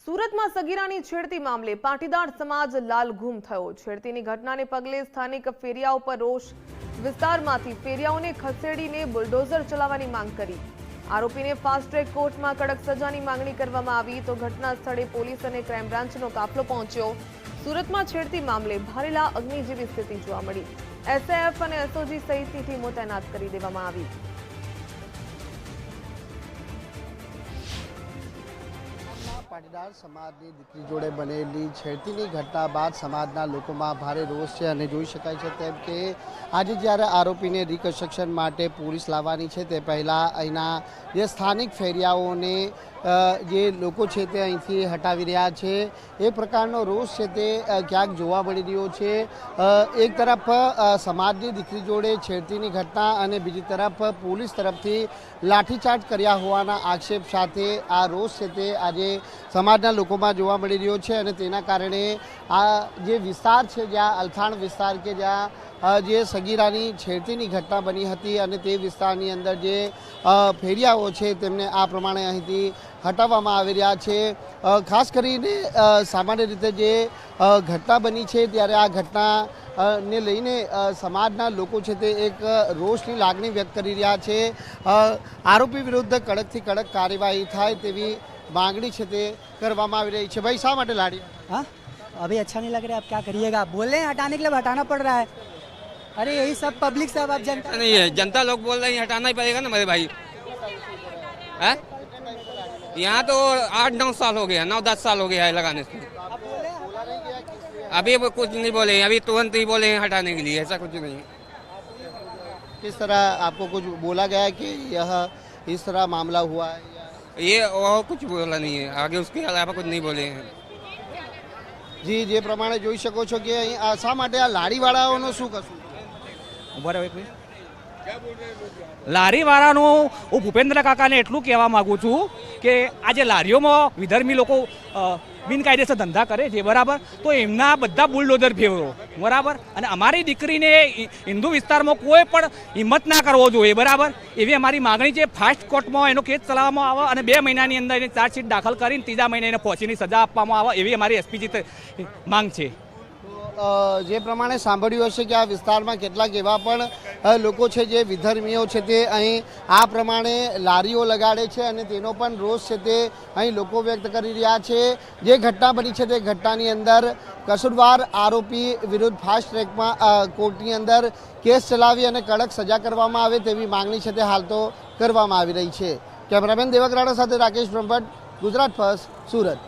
સુરતમાં સગીરાની છેડતી મામલે પાટીદાર સમાજ લાલઘૂમ થયો। છેડતીની ઘટનાને પગલે સ્થાનિક ફેરિયાઓ પર રોષ। વિસ્તારમાંથી ફેરિયાઓને ખસેડીને બુલડોઝર ચલાવવાની માંગ કરી। આરોપીને ફાસ્ટ ટ્રેક કોર્ટમાં કડક સજાની માંગણી કરવામાં આવી તો ઘટના સ્થળે પોલીસ અને ક્રાઇમ બ્રાન્ચનો કાફલો પહોંચ્યો। સુરતમાં છેડતી મામલે ભારેલા અગ્નિ જેવી સ્થિતિ જોવા મળી। એસએએફ અને એસઓજી સહિતની ટીમો તૈનાત કરી દેવામાં આવી। પાટીદાર સમાજની દીકરી જોડે બનેલી છેડતીની ઘટના બાદ સમાજના લોકોમાં ભારે રોષ છે અને જોઈ શકાય છે તેમ કે આજે જ્યારે આરોપીને રિકન્સ્ટ્રક્શન માટે પોલીસ લાવવાની છે તે પહેલાં અહીંના જે સ્થાનિક ફેરિયાઓને જે લોકો છે તે અહીંથી હટાવી રહ્યા છે। એ પ્રકારનો રોષ છે તે ક્યાંક જોવા મળી રહ્યો છે। એક તરફ સમાજની દીકરી જોડે છેડતીની ઘટના અને બીજી તરફ પોલીસ તરફથી લાઠીચાર્જ કર્યા હોવાના આક્ષેપ સાથે આ રોષ છે તે આજે સમાજના લોકોમાં જોવા મળી રહ્યો છે અને તેના કારણે આ જે વિસ્તાર છે જ્યાં અલથાણ વિસ્તાર કે જ્યાં જે સગીરાની છેડતીની ઘટના બની હતી અને તે વિસ્તારની અંદર જે ફેરિયાઓ છે તેમને આ પ્રમાણે અહીંથી હટાવવામાં આવી રહ્યા છે। ખાસ કરીને સામાન્ય રીતે જે ઘટના બની છે ત્યારે આ ઘટના ને લઈને સમાજના લોકો છે તે એક રોષની લાગણી વ્યક્ત કરી રહ્યા છે। આરોપી વિરુદ્ધ કડકથી કડક કાર્યવાહી થાય તેવી मांगनी છે તે કરવામાં આવી રહી છે। ભાई શા માટે લાડી? हाँ अभी अच्छा नहीं लग रहा है, अब क्या करिएगा? बोल रहे हैं हटाने के लिए हटाना पड़ रहा है। अरे यही सब पब्लिक सब अब जनता नहीं है, जनता लोग बोल रहे हैं हटाना ही पड़ेगा ना मेरे भाई। है यहाँ तो 8-9 साल हो गया, 9-10 साल हो गया है लगाने से। अभी कुछ नहीं बोले, अभी तुरंत ही बोले हैं हटाने के लिए, ऐसा कुछ नहीं। किस तरह आपको कुछ बोला गया है कि यह इस तरह मामला हुआ है? ये और कुछ बोला नहीं है, आगे उसके अलावा कुछ नहीं बोले हैं। जी જે પ્રમાણે જોઈ શકો છો કે અહીં શા માટે આ લારીવાળાઓનો શું કશું? લારીવાળાનું હું ભૂપેન્દ્ર કાકાને એટલું કહેવા માગું છું કે આજે લારીઓમાં વિધર્મી લોકો બિનકાયદેસર ધંધા કરે છે, બરાબર, તો એમના બધા બુલડોઝર ફેરવો, બરાબર, અને અમારી દીકરીને હિન્દુ વિસ્તારમાં કોઈ પણ હિંમત ના કરવો જોઈએ, બરાબર, એવી અમારી માગણી છે। ફાસ્ટ કોર્ટમાં એનો કેસ ચલાવવામાં આવે અને 2 મહિનાની અંદર એને ચાર્જશીટ દાખલ કરીને 3જા મહિને એને ફાંસીની સજા આપવામાં આવે એવી અમારી એસપીજી માંગ છે। જે પ્રમાણે સાંભળ્યું હશે કે આ વિસ્તારમાં કેટલાક એવા પણ લોકો છે જે વિધર્મીઓ છે તે અહીં આ પ્રમાણે લારીઓ લગાડે છે અને તેનો પણ રોષ છે તે અહીં લોકો વ્યક્ત કરી રહ્યા છે। જે ઘટના બની છે તે ઘટનાની અંદર કસૂરવાર આરોપી વિરુદ્ધ ફાસ્ટ ટ્રેકમાં કોર્ટની અંદર કેસ ચલાવી અને કડક સજા કરવામાં આવે તેવી માંગણી છે તે હાલ તો કરવામાં આવી રહી છે। કેમેરામેન દેવક રાણા સાથે રાકેશ બ્રહ્મભટ્ટ, ગુજરાત ફર્સ્ટ, સુરત।